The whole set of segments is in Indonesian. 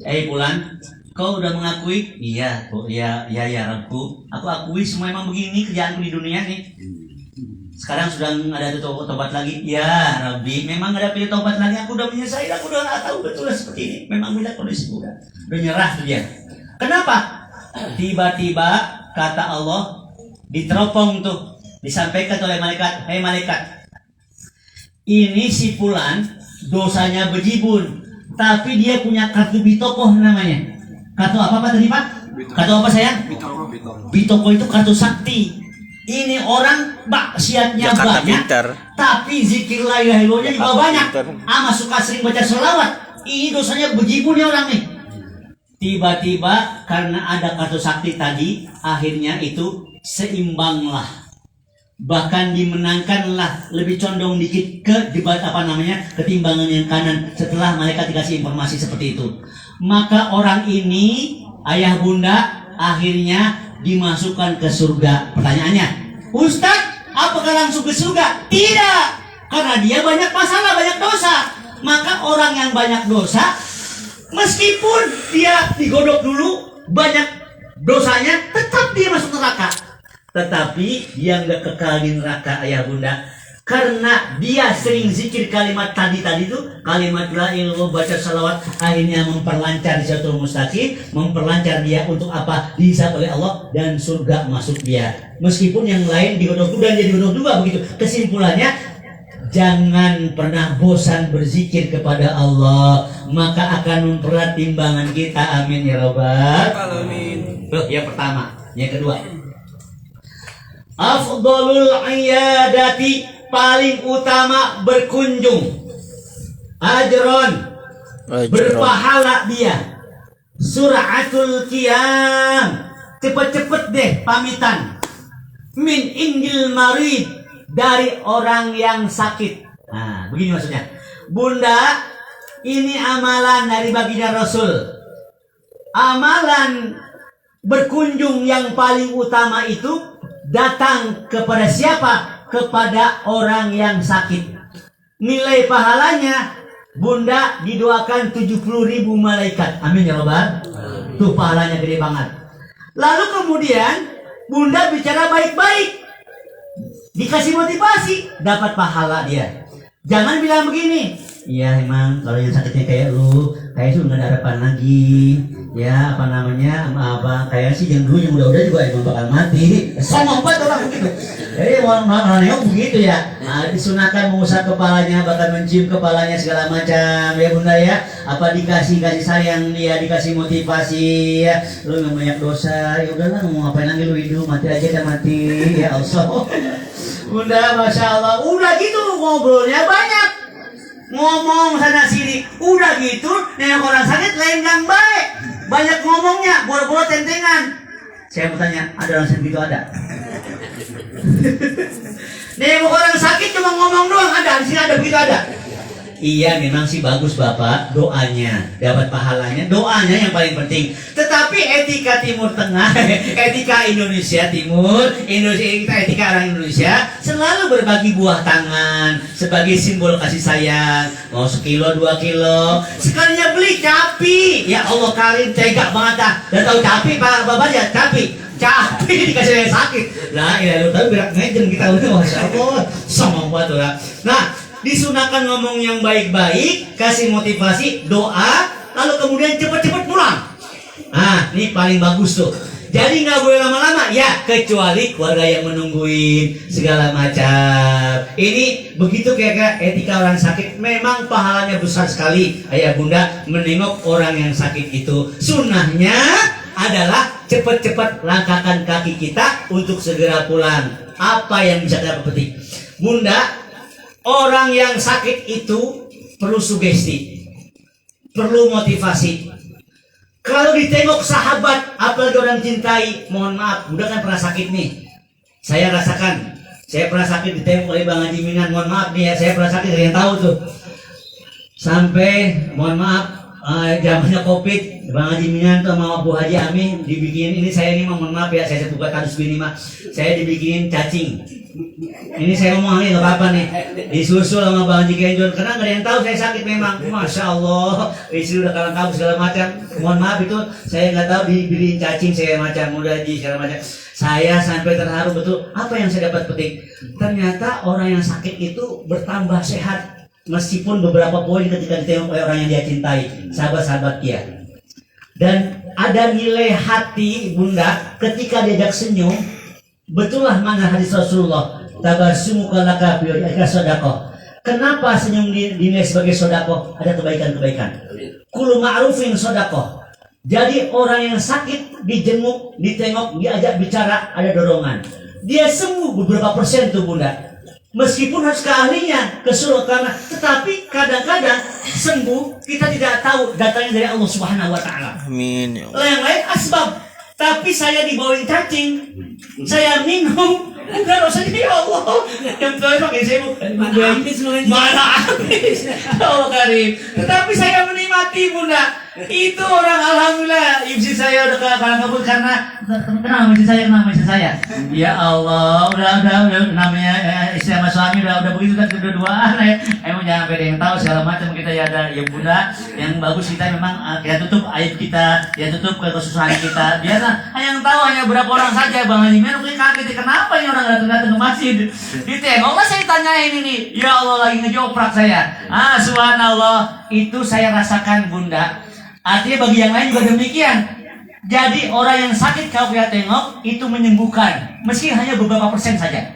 Bulan, kau udah mengakui? Iya, Bu. Ya, Rabku. Aku akui semua emang begini kerjaanku di dunia nih. Sekarang sudah ada tobat lagi. Ya, Rabbi, memang ada pilih tobat lagi. Aku udah menyesal. Aku udah nggak tahu betul seperti ini. Memang beda kondisi udah nyerah tuh dia. Kenapa? Tiba-tiba kata Allah diteropong tuh, disampaikan oleh malaikat, "Hei malaikat, ini si Fulan dosanya bejibun, tapi dia punya kartu bitokoh namanya." Kartu apa tadi Pak? Kartu apa sayang? Bitokoh itu kartu sakti. Ini orang maksiatnya banyak, tapi zikir la ilaha illallahnya juga banyak. Suka sering baca sholawat. Ini dosanya bejibun ya orang nih. Tiba-tiba karena ada kartu sakti tadi, akhirnya itu seimbanglah, bahkan dimenangkanlah, lebih condong dikit ke debat ketimbangan yang kanan setelah malaikat dikasih informasi seperti itu. Maka orang ini, ayah bunda, akhirnya dimasukkan ke surga. Pertanyaannya, Ustadz, apakah langsung ke surga? Tidak, karena dia banyak masalah, banyak dosa. Maka orang yang banyak dosa, meskipun dia digodok dulu banyak dosanya, tetap dia masuk neraka. Tetapi dia nggak kekal di neraka ayah bunda, karena dia sering zikir kalimat tadi itu, kalimat la ilaha, baca salawat, akhirnya memperlancar siratal mustaqim, memperlancar dia untuk apa? Dihisab oleh Allah dan surga masuk dia. Meskipun yang lain digodok dan dia digodok juga begitu. Kesimpulannya, jangan pernah bosan berzikir kepada Allah, maka akan memperat timbangan kita. Amin ya rabbal alamin. Yang pertama. Yang kedua, afdalul iyadati, paling utama berkunjung, ajron, berpahala dia. Suratul qiyam, cepet-cepet deh pamitan. Min indil marid, dari orang yang sakit. Nah, begini maksudnya. Bunda, ini amalan dari baginda Rasul. Amalan berkunjung yang paling utama itu datang kepada siapa? Kepada orang yang sakit. Nilai pahalanya, Bunda, didoakan 70.000 malaikat. Amin ya rabbal. Tuh pahalanya gede banget. Lalu kemudian Bunda bicara baik-baik, dikasih motivasi, dapat pahala dia. Jangan bilang begini, iya emang kalau yang sakitnya kayak lu, kayak itu nggak ada harapan lagi. Ya kayak sih yang dulu yang udah juga emang bakal mati. Sama banget orang begitu. Jadi orang begitu ya. Nah, disunahkan mengusap kepalanya, bahkan mencium kepalanya segala macam ya bunda ya. Apa dikasih sayang dia, dikasih motivasi ya. Lu nggak banyak dosa, ya udahlah mau ngapain lagi lu hidup, mati aja kan mati ya Allah. Bunda, masya Allah, udah gitu ngobrolnya banyak, ngomong sana sini, udah gitu nengok orang sakit lain yang baik, banyak ngomongnya, boro-boro tentengan. Saya mau tanya, ada orang sakit gitu ada? Nengok orang sakit cuma ngomong doang ada, di sini ada begitu ada? Iya memang sih bagus Bapak, doanya dapat pahalanya, doanya yang paling penting. Tetapi etika Timur Tengah, etika Indonesia Timur, etika orang Indonesia selalu berbagi buah tangan sebagai simbol kasih sayang. Mau 1 kilo 2 kilo, sekalinya beli capi. Ya Allah Karim, tega banget dah. Dan tahu capi Pak Bapak ya, capi dikasih yang sakit. Nah, ya lu tahu berak ngejeng kita udah, masya Allah, sama banget lah. Nah, disunahkan ngomong yang baik-baik, kasih motivasi, doa, lalu kemudian cepat-cepat pulang. Nah, ini paling bagus tuh. Jadi nggak boleh lama-lama, ya kecuali keluarga yang menungguin segala macam. Ini begitu kira-kira etika orang sakit. Memang pahalanya besar sekali, ayah bunda, menengok orang yang sakit itu. Sunnahnya adalah cepat-cepat langkahkan kaki kita untuk segera pulang. Apa yang bisa kita petik, bunda? Orang yang sakit itu perlu sugesti, perlu motivasi. Kalau ditengok sahabat, apalagi orang cintai, mohon maaf, Bunda kan pernah sakit nih. Saya rasakan, saya pernah sakit ditengok oleh Bang Haji Minan, mohon maaf nih ya, saya pernah sakit, ada yang tahu tuh. Sampai, mohon maaf, zamannya Covid, Bang Haji Minan tuh sama Bu Haji Amin dibikin, ini saya ini mohon maaf ya, saya buka kasus gini mah, saya dibikinin cacing. Ini saya ngomong nggak apa-apa nih. Disusul sama Bang Haji Kenjon karena nggak ada yang tahu saya sakit memang. Masya Allah, istri udah kalang kabut segala macam. Mohon maaf itu saya nggak tahu diberi cacing saya macam udah di segala macam. Saya sampai terharu betul. Apa yang saya dapat petik? Ternyata orang yang sakit itu bertambah sehat meskipun beberapa poin ketika ditengok oleh orang yang dia cintai, sahabat-sahabat dia. Dan ada nilai hati Bunda ketika diajak senyum. Betullah mana hadis Rasulullah, tabassumuka laka fi wajhika sadaqah. Kenapa senyum dinilai sebagai sedekah? Ada kebaikan-kebaikan. Kullu ma'rufin sedekah. Jadi orang yang sakit dijenguk, ditengok, diajak bicara, ada dorongan. Dia sembuh beberapa persen tuh Bunda. Meskipun harus ke ahlinya, ke karena tetapi kadang-kadang sembuh kita tidak tahu datangnya dari Allah Subhanahu wa taala. Amin. Yang lain asbab. Tapi saya dibawain cacing, saya minum, bukan rasanya ya Allah. Yang terakhir pakai saya mana habis, Allah Karim. Tetapi saya menikmati Bunda. Itu orang alhamdulillah istri saya udah kalang kabut karena kenapa istri saya? Ya Allah, udah namanya istri sama suami udah begitu kan kedua-duaan ya. Emang jangan ada yang tahu segala macam kita ya ada ya Bunda. Yang bagus kita memang ya tutup aib kita, ya tutup kesusahan kita. Biasa yang tahu hanya berapa orang saja Bang Haji. Mungkin kaget kenapa ini orang datang ke masjid. Ditengoklah saya tanyain ini. Ya Allah lagi ngejoprak saya. Subhanallah, itu saya rasakan Bunda. Artinya bagi yang lain juga demikian. Jadi orang yang sakit kalau kita tengok itu menyembuhkan, meski hanya beberapa persen saja.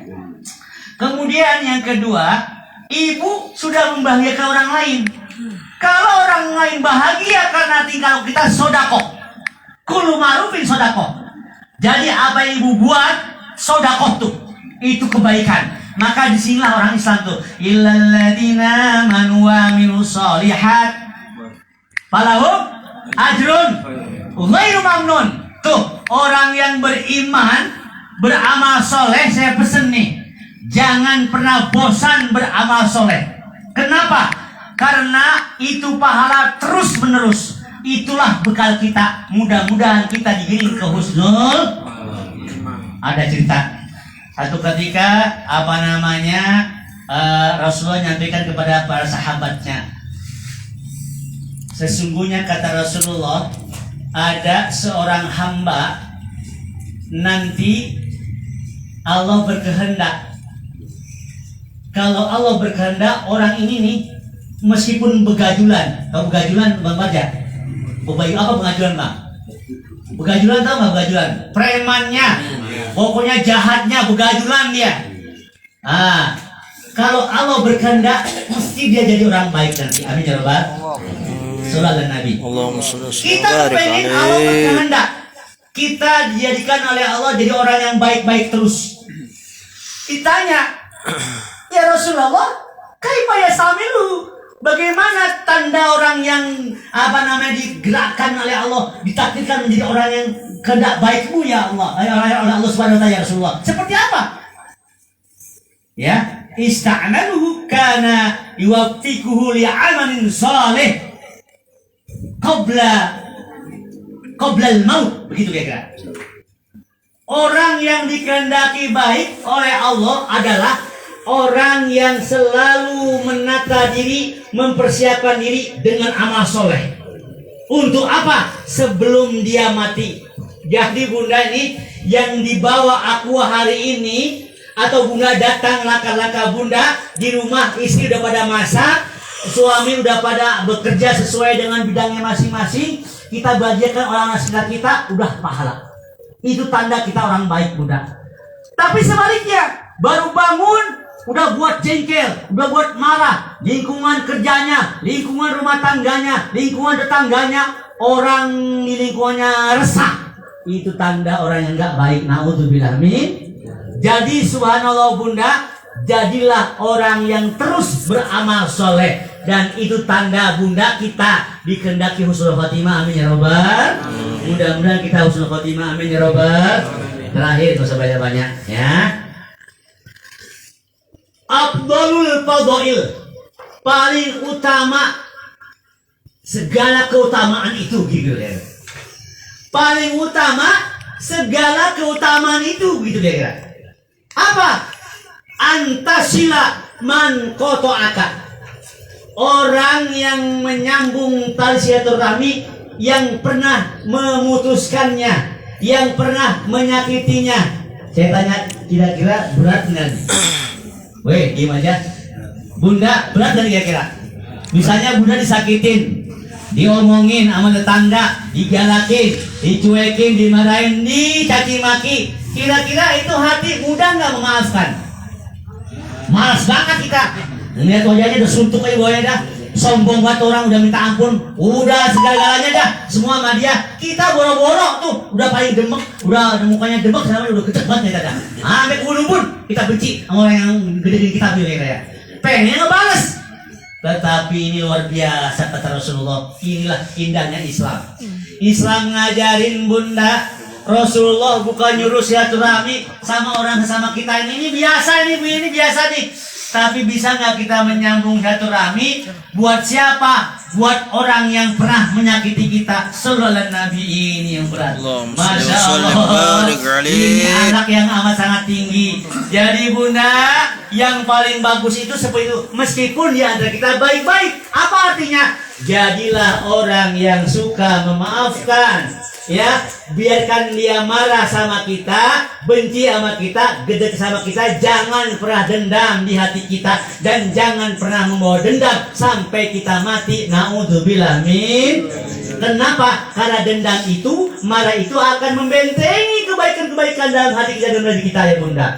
Kemudian yang kedua, ibu sudah membahagiakan orang lain. Kalau orang lain bahagia karena tinggal kita sodakoh, kullu ma'rufin sodakoh. Jadi apa yang ibu buat sodakoh tuh, itu kebaikan. Maka disinilah orang Islam tuh, illal ladzina amanu wa amilus sholihat falahum ajrun ghairu mamnun. Tuh, orang yang beriman, beramal soleh, saya pesen nih, jangan pernah bosan beramal soleh. Kenapa? Karena itu pahala terus menerus. Itulah bekal kita. Mudah-mudahan kita digiring ke husnul. Ada cerita. Satu ketika Rasulullah nyampaikan kepada para sahabatnya, sesungguhnya kata Rasulullah, ada seorang hamba nanti Allah berkehendak. Kalau Allah berkehendak, orang ini nih meskipun begajulan. Tahu begajulan Bang Baja? Apa begajulan Bang? Begajulan tahu nggak begajulan? Premannya, pokoknya jahatnya begajulan dia. Kalau Allah berkehendak, mesti dia jadi orang baik nanti. Amin ya Rabbal. Sallallahu Nabi. Kita pengen Allah berkehendak, kita dijadikan oleh Allah jadi orang yang baik-baik terus. Ditanya, ya Rasulullah, kaifa yasamilu? Bagaimana tanda orang yang digerakkan oleh Allah, ditakdirkan menjadi orang yang kehendak baikmu ya Allah, oleh Allah Subhanahu wa taala ya Rasulullah? Seperti apa? Ya, ista'maluhu kana yuwaffiquhu li'amalin salih qabla al-maut, begitu kira-kira. Orang yang dikehendaki baik oleh Allah adalah orang yang selalu menata diri, mempersiapkan diri dengan amal soleh. Untuk apa? Sebelum dia mati. Jadi Bunda ini yang dibawa aku hari ini, atau Bunda datang laka-laka Bunda di rumah, istri udah pada masak, suami udah pada bekerja sesuai dengan bidangnya masing-masing, kita bahagiakan orang sekitar kita, udah pahala. Itu tanda kita orang baik Bunda. Tapi sebaliknya, baru bangun udah buat jengkel, udah buat marah, lingkungan kerjanya, lingkungan rumah tangganya, lingkungan tetangganya, orang di lingkungannya resah, itu tanda orang yang gak baik. Naudzubillah min. Jadi subhanallah Bunda, jadilah orang yang terus beramal soleh, dan itu tanda Bunda kita dikehendaki husnul khotimah. Amin ya Rabbal. Mudah-mudahan kita husnul khotimah. Amin ya Rabbal. Terakhir, gak usah banyak-banyak ya. Afdalul fadail, paling utama segala keutamaan itu, gitu ya. Paling utama segala keutamaan itu, gitu ya. Apa? antasila man qata'aka. Orang yang menyambung tali silaturahmi, yang pernah memutuskannya, yang pernah menyakitinya. Saya tanya, kira-kira berat nggak? Weh, gimana aja? Bunda, berat nggak kira-kira? Misalnya bunda disakitin, diomongin sama tetangga, digalakin, dicuekin, dimarahin, dicaci maki. Kira-kira itu hati mudah nggak memaafkan? Malas banget kita. Lihat wajahnya udah suntuk kayak boya dah. Sombong banget orang, udah minta ampun, udah segala-galanya dah, semua sama dia. Kita boro-boro tuh, udah paling demek, udah mukanya demek, sama udah kecek banget kita dah. Sampai kubun-ubun kita benci sama orang yang gede-gede kita pilih kayak. Pengen ngebales. Tetapi ini luar biasa kata Rasulullah. Inilah indahnya Islam. Islam ngajarin bunda, Rasulullah bukan nyuruh silaturahmi sama orang sesama kita ini biasa ini biasa nih. Tapi bisa nggak kita menyambung silaturahmi buat siapa? Buat orang yang pernah menyakiti kita. Sallallahu Nabi ini yang berat. Masya Allah. Ini anak yang amat sangat tinggi. Jadi bunda, yang paling bagus itu seperti itu. Meskipun di antara kita baik-baik. Apa artinya? Jadilah orang yang suka memaafkan. Ya, biarkan dia marah sama kita, benci sama kita, gede sama kita, jangan pernah dendam di hati kita, dan jangan pernah membawa dendam sampai kita mati. Naudzubillah min. Kenapa? Karena dendam itu, marah itu akan membentengi kebaikan-kebaikan dalam hati kita dan hati kita ya bunda.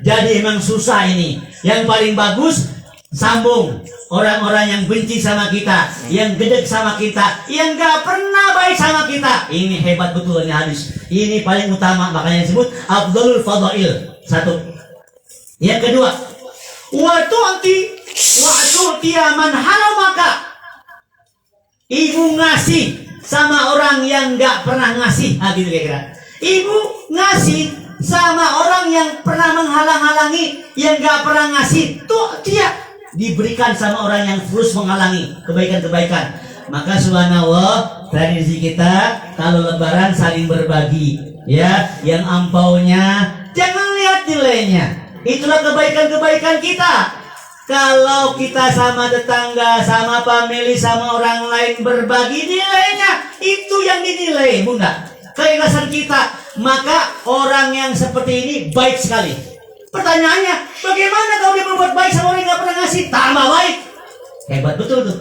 Jadi emang susah ini. Yang paling bagus sambung orang-orang yang benci sama kita, yang gede sama kita, yang gak pernah baik sama kita. Ini hebat betul ini hadis. Ini paling utama, makanya disebut Abdul Fadail. Satu. Yang kedua, wa tu'ti man haramaka. Ibu ngasih sama orang yang gak pernah ngasih. Nah gitu kira-kira. Ibu ngasih sama orang yang pernah menghalang-halangi, yang gak pernah ngasih. Tuh dia diberikan sama orang yang terus menghalangi kebaikan-kebaikan. Maka subhanallah, tradisi kita kalau lebaran saling berbagi, ya, yang ampaunya jangan lihat nilainya. Itulah kebaikan-kebaikan kita. Kalau kita sama tetangga, sama family, sama orang lain berbagi, nilainya itu yang dinilai, bunda. Keikhlasan kita. Maka orang yang seperti ini baik sekali. Pertanyaannya, bagaimana kalau dia berbuat baik sama orang yang gak pernah ngasih? Tambah baik. Hebat betul tuh.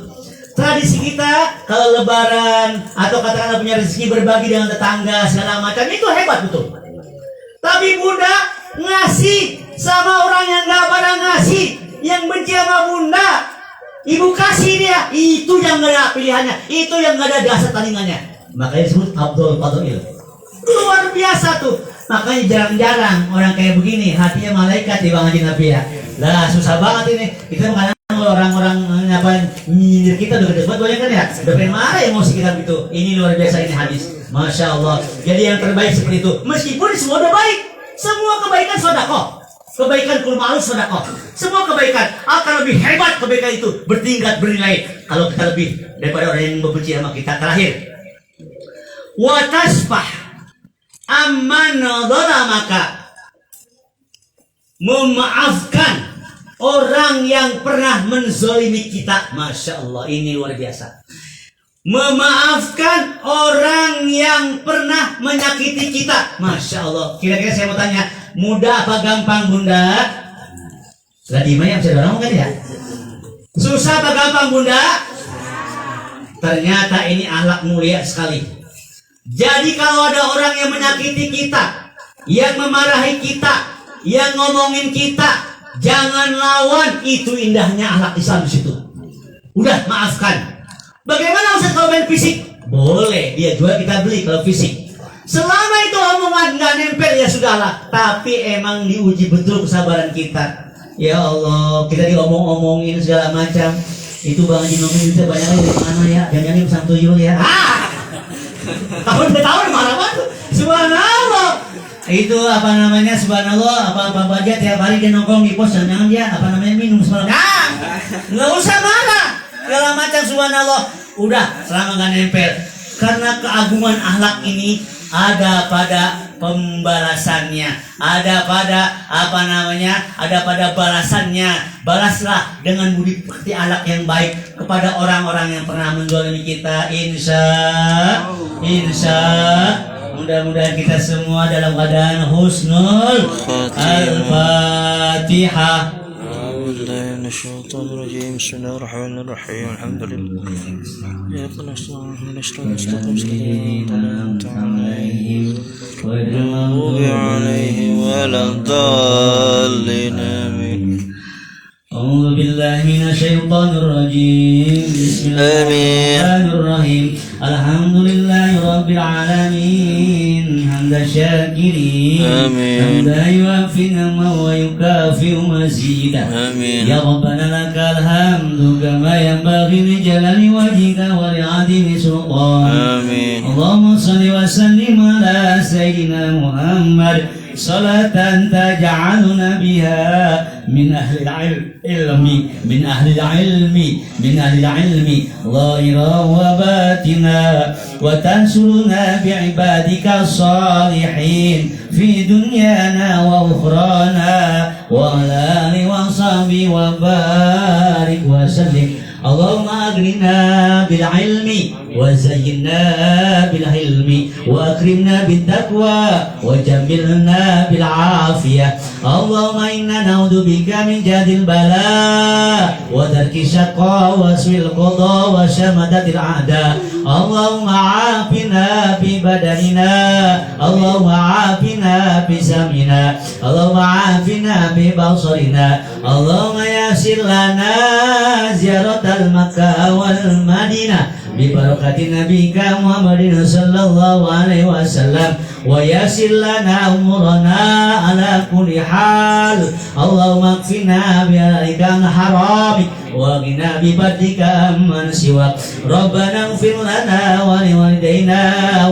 Tradisi kita kalau lebaran atau katakanlah punya rezeki berbagi dengan tetangga segala macam, itu hebat betul. Tapi bunda ngasih sama orang yang gak pernah ngasih, yang benci sama bunda, ibu kasih dia, itu yang gak ada pilihannya, itu yang gak ada dasar tandingannya. Makanya disebut Abdul Fadail. Luar biasa tuh. Makanya jarang-jarang orang kayak begini hatinya malaikat di Bang Haji Nabi ya. Lah susah banget ini. Kita kadang orang-orang ngapain nyindir kita udah gede banget banyak kan ya. Udah pengen marah emosi kita gitu. Ini luar biasa ini hadis. Masya Allah. Jadi yang terbaik seperti itu. Meskipun semua udah baik, semua kebaikan sedekah. Kebaikan kul ma'ruf sedekah. Semua kebaikan akan lebih hebat kebaikan itu, bertingkat bernilai kalau kita lebih daripada orang yang membenci sama kita. Terakhir. Wa tasfah amman dhalamaka. Memaafkan orang yang pernah menzalimi kita. Masya Allah, ini luar biasa. Memaafkan orang yang pernah menyakiti kita. Masya Allah. Kira-kira saya mau tanya, mudah apa gampang bunda? Sudah dimana bisa dorong kan ya? Susah apa gampang bunda? Ternyata ini akhlak mulia sekali. Jadi kalau ada orang yang menyakiti kita, yang memarahi kita, yang ngomongin kita, jangan lawan. Itu indahnya akhlak Islam di situ. Udah maafkan. Bagaimana Ustaz kalau main fisik? Boleh, dia jual kita beli kalau fisik. Selama itu omongan nggak nempel ya sudahlah. Tapi emang diuji betul kesabaran kita. Ya Allah, kita diomong-omongin segala macam. Itu Bang Haji Nomi bisa banyak dari mana ya? Jangan-jangan pesan tuyul ya. Tahun-tahun marah banget. Subhanallah. Itu apa namanya, subhanallah, apa aja tiap hari dia nongkrong di pos, jangan dia apa namanya minum semalam. Nggak usah marah. Segala macam subhanallah. Udah selama nggak nempel. Karena keagungan akhlak ini ada pada pembalasannya, ada pada balasannya. Balaslah dengan budi pekerti akhlak yang baik kepada orang-orang yang pernah menzalimi kita. Insya mudah-mudahan kita semua dalam keadaan husnul al-fatihah. الشيطان الرجيم بسم الله الرحمن الرحيم الحمد لله يا رب المغضوب عليهم ولا الضالين آمين. أعوذ بالله من الشيطان الرجيم بسم الله الرحمن الرحيم الحمد لله رب العالمين حمد الشاكرين حمدا يوافي نعمه ويكافئ مزيدا يا ربنا لك الحمد كما ينبغي لجلال وجهك ولعظيم سلطانك اللهم صل وسلم على سيدنا محمد صلاة تجعلنا بها من أهل العلم ظاهرا وباطنا وتنصرنا بعبادك الصالحين في دنيانا وأخرانا وعلى آله وصحبه وبارك وسلم. اللهم أغننا بالعلم وزينا بالحلم وأكرمنا بالتقوى وجملنا بالعافية. اللهم إنا نعوذ بك من جهد البلاء وترك الشقاء وسوء القضاء وشماتة الأعداء. اللهم عافنا في بدننا اللهم عافنا في سمعنا اللهم عافنا في بصرنا. اللهم يسر لنا زيارة المكة والمدينة ببركة نبيك محمد صلى الله عليه وسلم ويسر لنا أمورنا على كل حال. اللهم اكفنا بهلالك عن حرامك وغنى بفضلك عمن سواك. ربنا اغفر لنا ولوالدينا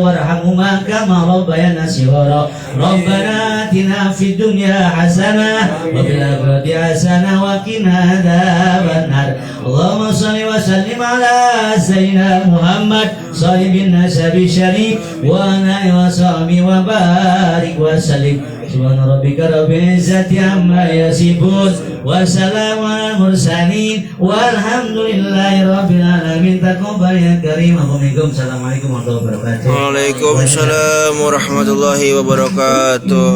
وارحمهما كما ربيانا صغارا. ربنا آتنا في الدنيا حسنة وفي الآخرة حسنة وقنا عذاب النار. اللهم صل وسلم على سيدنا محمد صاحب النسب الشريف وعلى آله وصحبه وبارك وسلم. سبحان ربك رب العزة عما يصفون وسلام على المرسلين والحمد لله رب العالمين. تقبل يا كريم. Assalamualaikum warahmatullahi wabarakatuh. Waalaikumsalam warahmatullahi wabarakatuh.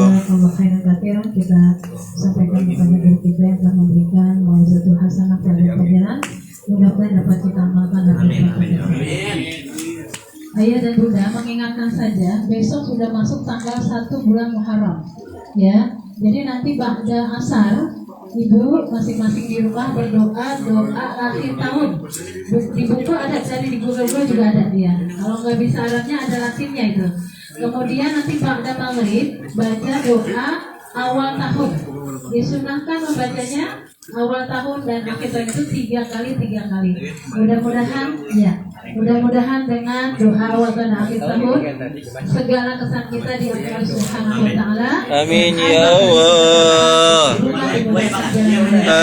Kita sampaikan kepada guru kita yang telah memberikan mau'izatul hasanah pada pelajaran. Mudah-mudahan dapat kita amalkan dan Ayah dan Bunda mengingatkan saja, besok sudah masuk tanggal 1 bulan Muharram, ya. Jadi nanti ba'da asar, ibu masing-masing di rumah berdoa akhir tahun. Di buku ada, dari di Google juga ada dia. Kalau nggak bisa Arabnya ada Latinnya itu. Kemudian nanti ba'da maghrib baca doa awal tahun. Disunahkan membacanya awal tahun dan akhir tahun itu 3 kali. Mudah-mudahan dengan doa awal dan akhir tahun segala kesan kita diampuni Subhanahu wa taala. Amin ya Allah.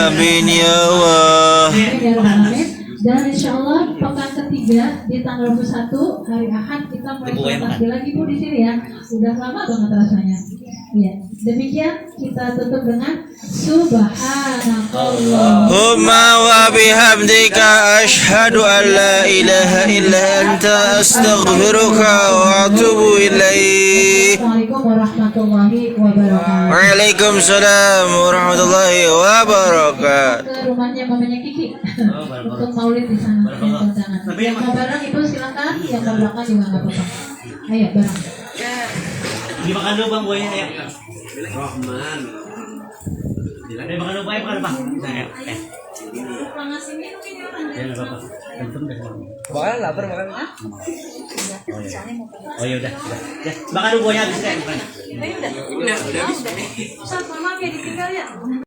Amin ya Allah. Dan insya Allah pekan ketiga di tanggal 21 hari Ahad kita mulai takbir lagi Bu di sini ya. Sudah lama banget rasanya. Ya, demikian kita tutup dengan Subhanallah. Humma wa bihamdika asyhadu an la ilaha illa anta astaghfiruka wa atubu ilaik. Assalamualaikum warahmatullahi wabarakatuh. Waalaikumsalam warahmatullahi wabarakatuh. Ke rumahnya mamanya Kiki untuk maulid di sana. Yang mau bareng Ibu silakan, yang mau belakang juga nggak apa-apa. Ayo bareng. Dimakan dulu bang buahnya ya. Rahman. Dimakan dulu buahnya, makan bang. Saya. Ya nggak apa-apa. Kentem deh. Makan lapar makan. Oh ya udah. Ya makan dulu buahnya habis deh. Udah habis. Ustaz, maaf ya ditinggal ya.